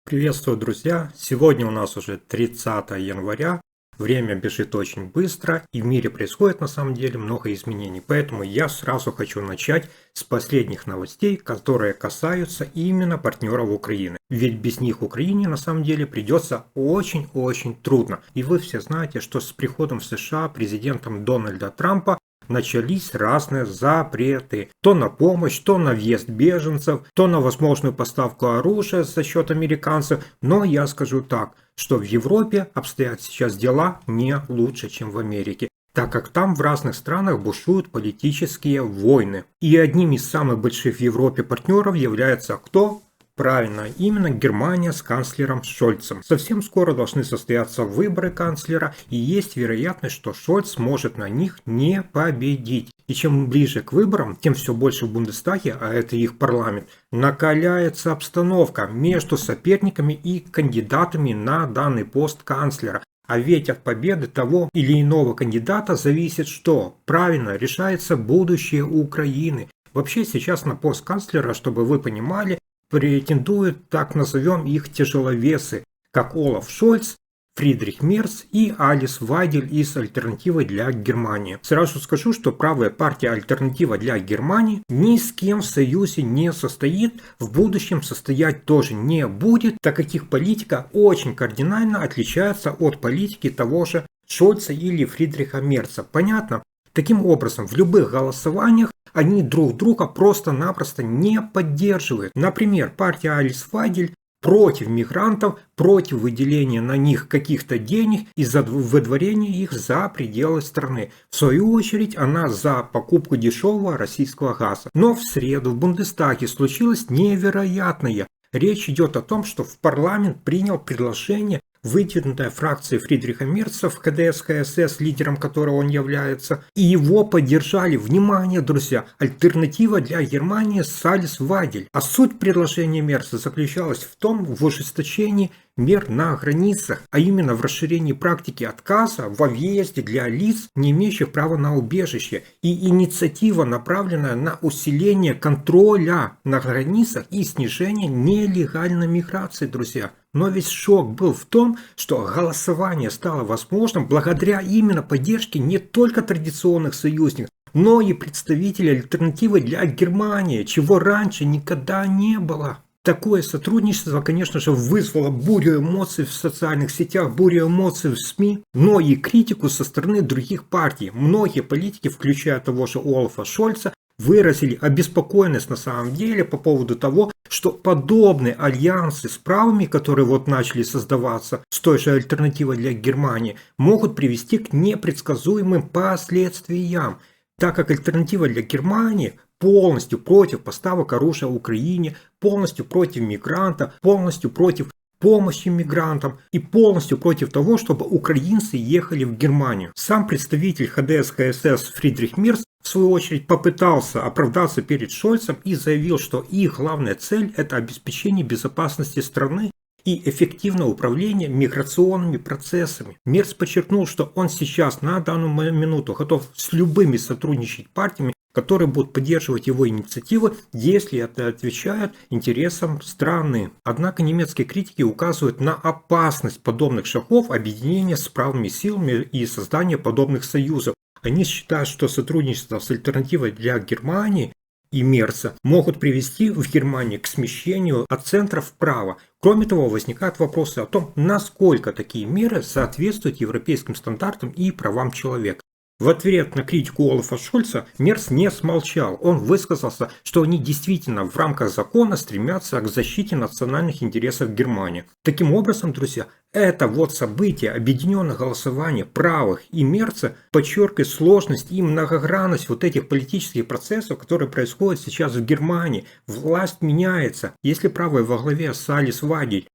Приветствую, друзья! Сегодня у нас уже 30 января, время бежит очень быстро, и в мире происходит на самом деле много изменений. Поэтому я сразу хочу начать с последних новостей, которые касаются именно партнеров Украины. Ведь без них Украине на самом деле придется очень-очень трудно. И вы все знаете, что с приходом в США президентом Дональда Трампа начались разные запреты. То на помощь, то на въезд беженцев, то на возможную поставку оружия за счет американцев. Но я скажу так, что в Европе обстоят сейчас дела не лучше, чем в Америке, так как там в разных странах бушуют политические войны. И одним из самых больших в Европе партнеров является кто? Правильно, именно Германия с канцлером Шольцем. Совсем скоро должны состояться выборы канцлера, и есть вероятность, что Шольц может на них не победить. И чем ближе к выборам, тем все больше в Бундестаге, а это их парламент, накаляется обстановка между соперниками и кандидатами на данный пост канцлера. А ведь от победы того или иного кандидата зависит что? Правильно, решается будущее Украины. Вообще сейчас на пост канцлера, чтобы вы понимали, претендуют, так назовем их, тяжеловесы, как Олаф Шольц, Фридрих Мерц и Алис Вайдель из «Альтернативы для Германии». Сразу скажу, что правая партия «Альтернатива для Германии» ни с кем в союзе не состоит, в будущем состоять тоже не будет, так как их политика очень кардинально отличается от политики того же Шольца или Фридриха Мерца. Понятно? Таким образом, в любых голосованиях они друг друга просто-напросто не поддерживают. Например, партия Алис Вайдель против мигрантов, против выделения на них каких-то денег и за выдворения их за пределы страны. В свою очередь, она за покупку дешевого российского газа. Но в среду в Бундестаге случилось невероятное. Речь идет о том, что в парламент принял предложение, выдвинутая фракцией Фридриха Мерца в КДС-КСС, лидером которого он является, и его поддержали. Внимание, друзья, «Альтернатива для Германии» с Алис Вайдель. А суть предложения Мерца заключалась в ужесточении мер на границах, а именно в расширении практики отказа во въезде для лиц, не имеющих права на убежище, и инициатива, направленная на усиление контроля на границах и снижение нелегальной миграции, друзья. Но весь шок был в том, что голосование стало возможным благодаря именно поддержке не только традиционных союзников, но и представителей «Альтернативы для Германии», чего раньше никогда не было. Такое сотрудничество, конечно же, вызвало бурю эмоций в социальных сетях, бурю эмоций в СМИ, но и критику со стороны других партий. Многие политики, включая того же Олафа Шольца, выразили обеспокоенность на самом деле по поводу того, что подобные альянсы с правыми, которые вот начали создаваться с той же «Альтернативой для Германии», могут привести к непредсказуемым последствиям, так как «Альтернатива для Германии» полностью против поставок оружия Украине, полностью против мигрантов, полностью против помощи мигрантам и полностью против того, чтобы украинцы ехали в Германию. Сам представитель ХДС-КСС Фридрих Мерц в свою очередь попытался оправдаться перед Шольцем и заявил, что их главная цель – это обеспечение безопасности страны и эффективное управление миграционными процессами. Мерц подчеркнул, что он сейчас на данную минуту готов с любыми сотрудничать партиями, которые будут поддерживать его инициативы, если это отвечает интересам страны. Однако немецкие критики указывают на опасность подобных шагов объединения с правыми силами и создания подобных союзов. Они считают, что сотрудничество с «Альтернативой для Германии» и Мерца могут привести в Германии к смещению от центра вправо. Кроме того, возникают вопросы о том, насколько такие меры соответствуют европейским стандартам и правам человека. В ответ на критику Олафа Шольца Мерц не смолчал. Он высказался, что они действительно в рамках закона стремятся к защите национальных интересов Германии. Таким образом, друзья, это вот событие объединенного голосования правых и Мерца подчеркивает сложность и многогранность вот этих политических процессов, которые происходят сейчас в Германии. Власть меняется. Если правые во главе с Алис Вайдель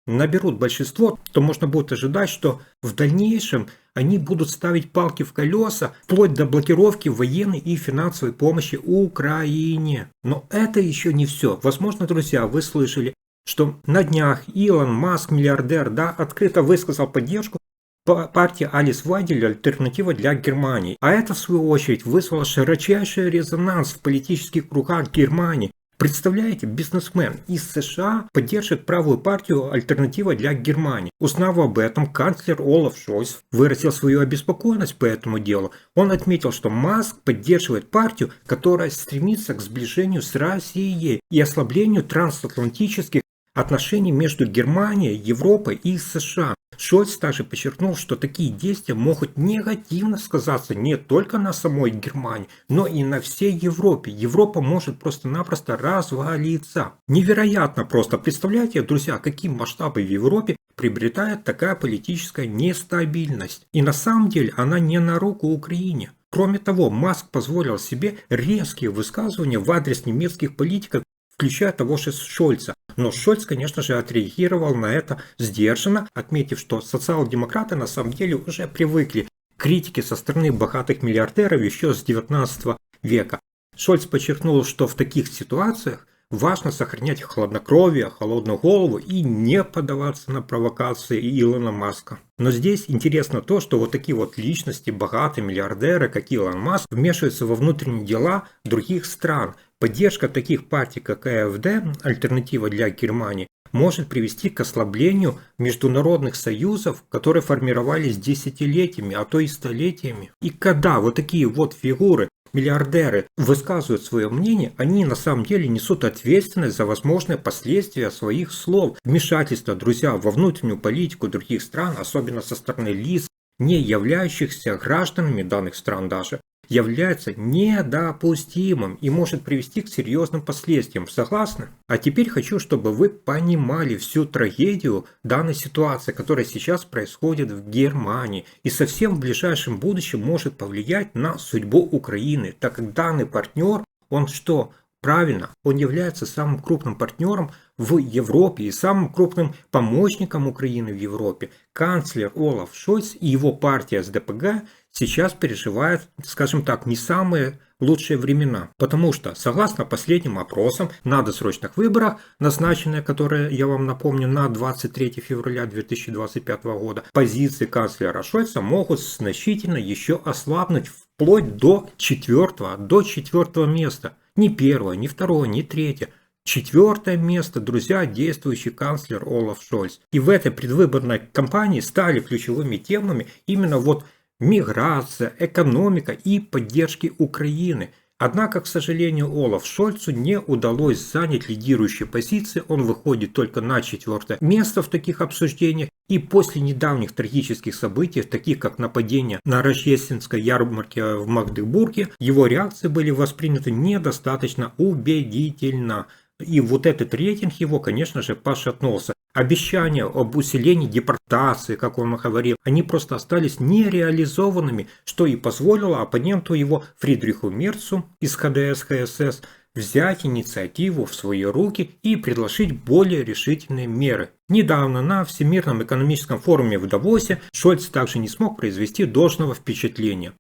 наберут большинство, то можно будет ожидать, что в дальнейшем они будут ставить палки в колеса, вплоть до блокировки военной и финансовой помощи Украине. Но это еще не все. Возможно, друзья, вы слышали, что на днях Илон Маск, миллиардер, открыто высказал поддержку партии Алис Вайдель «Альтернатива для Германии». А это, в свою очередь, вызвало широчайший резонанс в политических кругах Германии. Представляете, бизнесмен из США поддержит правую партию «Альтернатива для Германии». Узнав об этом, канцлер Олаф Шольц выразил свою обеспокоенность по этому делу. Он отметил, что Маск поддерживает партию, которая стремится к сближению с Россией и ослаблению трансатлантических отношений между Германией, Европой и США. Шольц также подчеркнул, что такие действия могут негативно сказаться не только на самой Германии, но и на всей Европе. Европа может просто-напросто развалиться. Невероятно просто. Представляете, друзья, какие масштабы в Европе приобретает такая политическая нестабильность. И на самом деле она не на руку Украине. Кроме того, Маск позволил себе резкие высказывания в адрес немецких политиков, включая того же Шольца. Но Шольц, конечно же, отреагировал на это сдержанно, отметив, что социал-демократы на самом деле уже привыкли к критике со стороны богатых миллиардеров еще с 19 века. Шольц подчеркнул, что в таких ситуациях важно сохранять хладнокровие, холодную голову и не поддаваться на провокации Илона Маска. Но здесь интересно то, что вот такие вот личности, богатые миллиардеры, как Илон Маск, вмешиваются во внутренние дела других стран. Поддержка таких партий, как АФД, альтернатива для Германии, может привести к ослаблению международных союзов, которые формировались десятилетиями, а то и столетиями. И когда вот такие вот фигуры, миллиардеры, высказывают свое мнение, они на самом деле несут ответственность за возможные последствия своих слов. Вмешательство, друзья, во внутреннюю политику других стран, особенно со стороны лиц, не являющихся гражданами данных стран даже, является недопустимым и может привести к серьезным последствиям. Согласны? А теперь хочу, чтобы вы понимали всю трагедию данной ситуации, которая сейчас происходит в Германии и совсем в ближайшем будущем может повлиять на судьбу Украины, так как данный партнер, он что? Правильно, он является самым крупным партнером в Европе и самым крупным помощником Украины в Европе. Канцлер Олаф Шольц и его партия СДПГ сейчас переживают, скажем так, не самые лучшие времена. Потому что, согласно последним опросам, на досрочных выборах, назначенные, которые, я вам напомню, на 23 февраля 2025 года, позиции канцлера Шольца могут значительно еще ослабнуть вплоть до четвертого места. Не первое, не второе, не третье. 4 место, друзья, действующий канцлер Олаф Шольц. И в этой предвыборной кампании стали ключевыми темами именно вот миграция, экономика и поддержки Украины. Однако, к сожалению, Олаф Шольцу не удалось занять лидирующие позиции, он выходит только на 4 место в таких обсуждениях, и после недавних трагических событий, таких как нападение на рождественской ярмарке в Магдебурге, его реакции были восприняты недостаточно убедительно. И вот этот рейтинг его, конечно же, пошатнулся. Обещания об усилении депортации, как он говорил, они просто остались нереализованными, что и позволило оппоненту его Фридриху Мерцу из ХДС-ХСС взять инициативу в свои руки и предложить более решительные меры. Недавно на Всемирном экономическом форуме в Давосе Шольц также не смог произвести должного впечатления.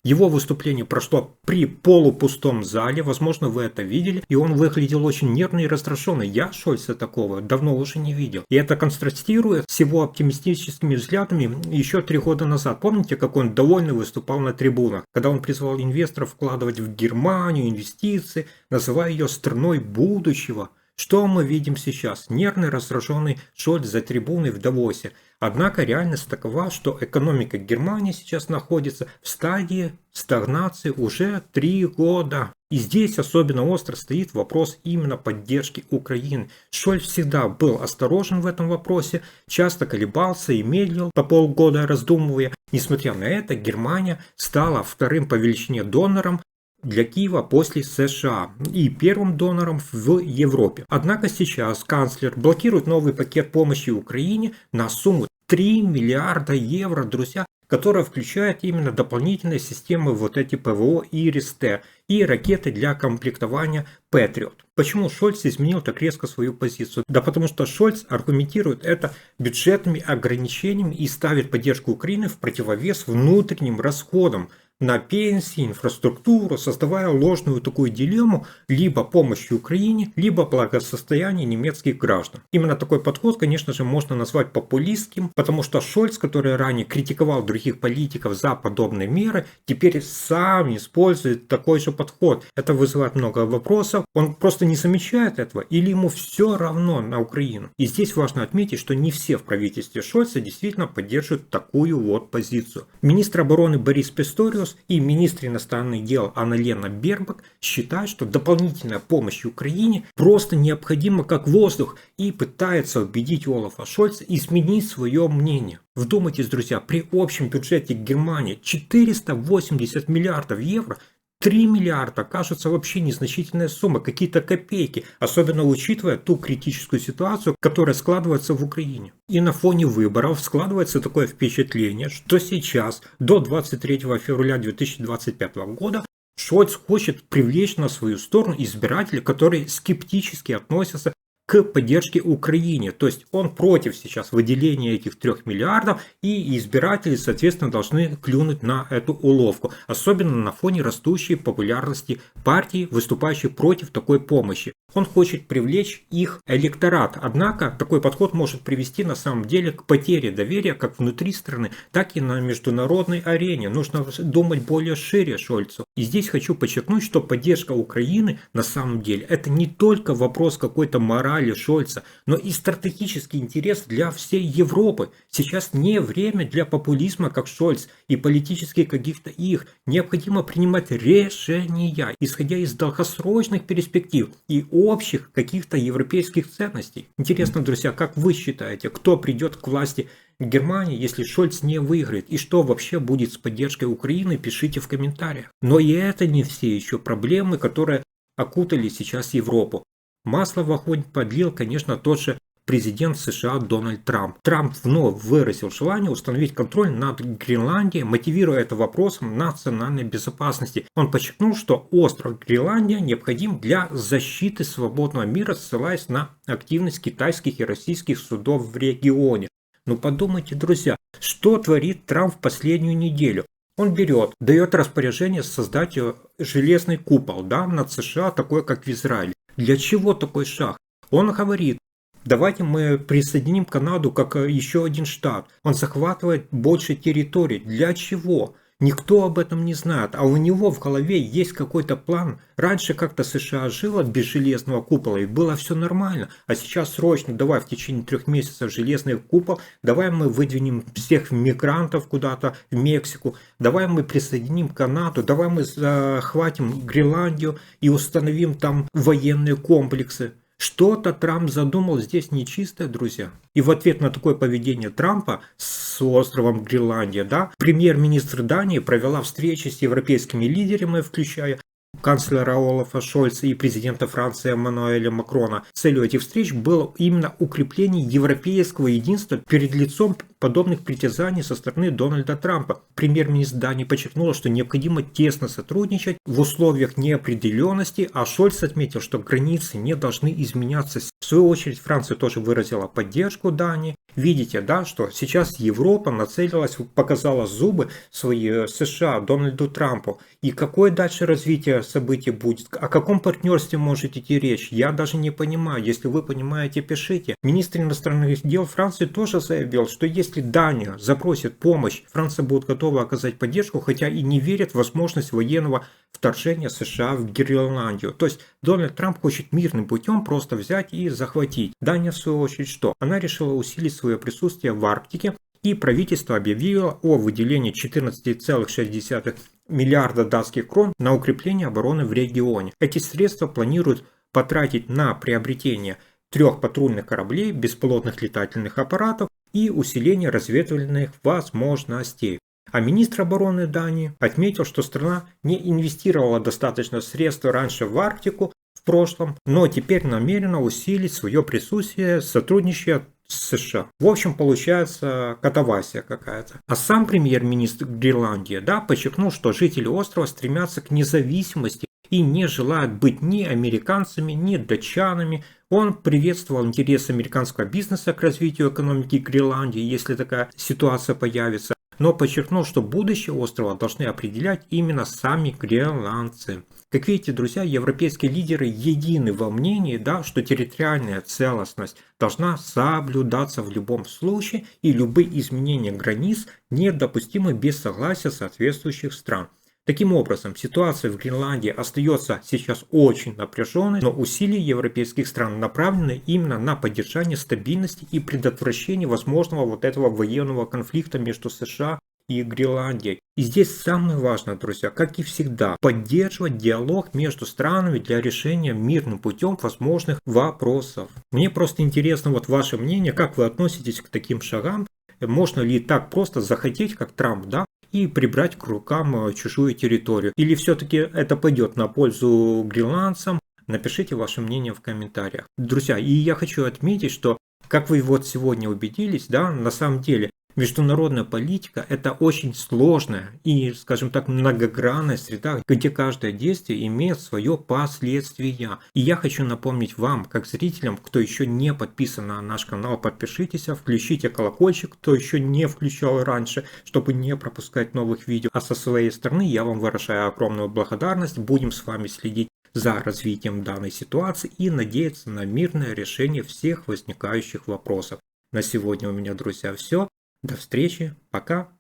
Его выступление прошло при полупустом зале, возможно, вы это видели, и он выглядел очень нервный и раздраженный. Я Шольца такого давно уже не видел. И это контрастирует с его оптимистическими взглядами еще 3 года назад. Помните, как он довольно выступал на трибунах, когда он призвал инвесторов вкладывать в Германию инвестиции, называя ее страной будущего? Что мы видим сейчас? Нервный, раздраженный Шольц за трибуной в Давосе. Однако реальность такова, что экономика Германии сейчас находится в стадии стагнации уже 3 года. И здесь особенно остро стоит вопрос именно поддержки Украины. Шольц всегда был осторожен в этом вопросе, часто колебался и медлил по полгода, раздумывая. Несмотря на это, Германия стала вторым по величине донором для Киева после США и первым донором в Европе. Однако сейчас канцлер блокирует новый пакет помощи Украине на сумму 3 миллиарда евро, друзья, которая включает именно дополнительные системы вот эти ПВО Iris-T и ракеты для комплектования Patriot. Почему Шольц изменил так резко свою позицию? Да потому что Шольц аргументирует это бюджетными ограничениями и ставит поддержку Украины в противовес внутренним расходам. на пенсии, инфраструктуру, создавая ложную такую дилемму либо помощи Украине, либо благосостояние немецких граждан. Именно такой подход, конечно же, можно назвать популистским, потому что Шольц, который ранее критиковал других политиков за подобные меры, теперь сам использует такой же подход. Это вызывает много вопросов. Он просто не замечает этого или ему все равно на Украину. И здесь важно отметить, что не все в правительстве Шольца действительно поддерживают такую вот позицию. Министр обороны Борис Писториус и министр иностранных дел Анна-Лена Бербак считают, что дополнительная помощь Украине просто необходима как воздух и пытается убедить Олафа Шольца изменить свое мнение. Вдумайтесь, друзья, при общем бюджете Германии 480 миллиардов евро, 3 миллиарда кажется вообще незначительная сумма, какие-то копейки, особенно учитывая ту критическую ситуацию, которая складывается в Украине. И на фоне выборов складывается такое впечатление, что сейчас, до 23 февраля 2025 года, Шольц хочет привлечь на свою сторону избирателей, которые скептически относятся к поддержке Украине. То есть он против сейчас выделения этих 3 миллиардов, и избиратели, соответственно, должны клюнуть на эту уловку. Особенно на фоне растущей популярности партии, выступающей против такой помощи. Он хочет привлечь их электорат. Однако такой подход может привести на самом деле к потере доверия как внутри страны, так и на международной арене. Нужно думать более шире Шольцу. И здесь хочу подчеркнуть, что поддержка Украины на самом деле это не только вопрос какой-то морали Шольца, но и стратегический интерес для всей Европы. Сейчас не время для популизма, как Шольц, и политических каких-то их. Необходимо принимать решения, исходя из долгосрочных перспектив и общих каких-то европейских ценностей. Интересно, друзья, как вы считаете, кто придет к власти в Германии, если Шольц не выиграет? И что вообще будет с поддержкой Украины? Пишите в комментариях. Но и это не все еще проблемы, которые окутали сейчас Европу. Масло в огонь подлил, конечно, тот же президент США Дональд Трамп. Трамп вновь выразил желание установить контроль над Гренландией, мотивируя это вопросом национальной безопасности. Он подчеркнул, что остров Гренландия необходим для защиты свободного мира, ссылаясь на активность китайских и российских судов в регионе. Ну подумайте, друзья, что творит Трамп в последнюю неделю? Он берет, дает распоряжение создать железный купол, над США, такой как в Израиле. Для чего такой шаг? Он говорит: давайте мы присоединим Канаду как еще один штат. Он захватывает больше территорий. Для чего? Никто об этом не знает, а у него в голове есть какой-то план. Раньше как-то США жило без железного купола и было все нормально, а сейчас срочно давай в течение 3 месяцев железный купол, давай мы выдвинем всех мигрантов куда-то в Мексику, давай мы присоединим Канаду, давай мы захватим Гренландию и установим там военные комплексы. Что-то Трамп задумал здесь нечистое, друзья. И в ответ на такое поведение Трампа с островом Гренландия, премьер-министр Дании провела встречи с европейскими лидерами, включая канцлера Олафа Шольца и президента Франции Эммануэля Макрона. Целью этих встреч было именно укрепление европейского единства перед лицом подобных притязаний со стороны Дональда Трампа. Премьер-министр Дании подчеркнула, что необходимо тесно сотрудничать в условиях неопределенности, а Шольц отметил, что границы не должны изменяться. В свою очередь Франция тоже выразила поддержку Дании. Видите, что сейчас Европа нацелилась, показала зубы свои США Дональду Трампу. И какое дальше развитие событий будет? О каком партнерстве может идти речь? Я даже не понимаю. Если вы понимаете, пишите. Министр иностранных дел Франции тоже заявил, что если Дания запросит помощь, Франция будет готова оказать поддержку, хотя и не верит в возможность военного вторжения США в Гренландию. То есть Дональд Трамп хочет мирным путем просто взять и захватить. Дания, в свою очередь, что? Она решила усилить свое присутствие в Арктике, и правительство объявило о выделении 14,6 миллиарда датских крон на укрепление обороны в регионе. Эти средства планируют потратить на приобретение 3 патрульных кораблей, беспилотных летательных аппаратов и усиление разведывательных возможностей. А министр обороны Дании отметил, что страна не инвестировала достаточно средств раньше в Арктику в прошлом, но теперь намерена усилить свое присутствие, сотрудничая с США. В общем, получается катавасия какая-то. А сам премьер-министр Гренландии, подчеркнул, что жители острова стремятся к независимости и не желают быть ни американцами, ни датчанами. Он приветствовал интерес американского бизнеса к развитию экономики Гренландии, если такая ситуация появится. но подчеркнул, что будущее острова должны определять именно сами гренландцы. Как видите, друзья, европейские лидеры едины во мнении, да, что территориальная целостность должна соблюдаться в любом случае, и любые изменения границ недопустимы без согласия соответствующих стран. Таким образом, ситуация в Гренландии остается сейчас очень напряженной, но усилия европейских стран направлены именно на поддержание стабильности и предотвращение возможного вот этого военного конфликта между США и Гренландией. И здесь самое важное, друзья, как и всегда, поддерживать диалог между странами для решения мирным путем возможных вопросов. Мне просто интересно вот ваше мнение, как вы относитесь к таким шагам. Можно ли так просто захотеть, как Трамп, да, и прибрать к рукам чужую территорию? Или все-таки это пойдет на пользу гренландцам? Напишите ваше мнение в комментариях. Друзья, и я хочу отметить, что, как вы вот сегодня убедились, да, на самом деле международная политика – это очень сложная и, скажем так, многогранная среда, где каждое действие имеет свое последствие. И я хочу напомнить вам, как зрителям, кто еще не подписан на наш канал, подпишитесь, включите колокольчик, кто еще не включал раньше, чтобы не пропускать новых видео. А со своей стороны я вам выражаю огромную благодарность. Будем с вами следить за развитием данной ситуации и надеяться на мирное решение всех возникающих вопросов. На сегодня у меня, друзья, все. До встречи, пока!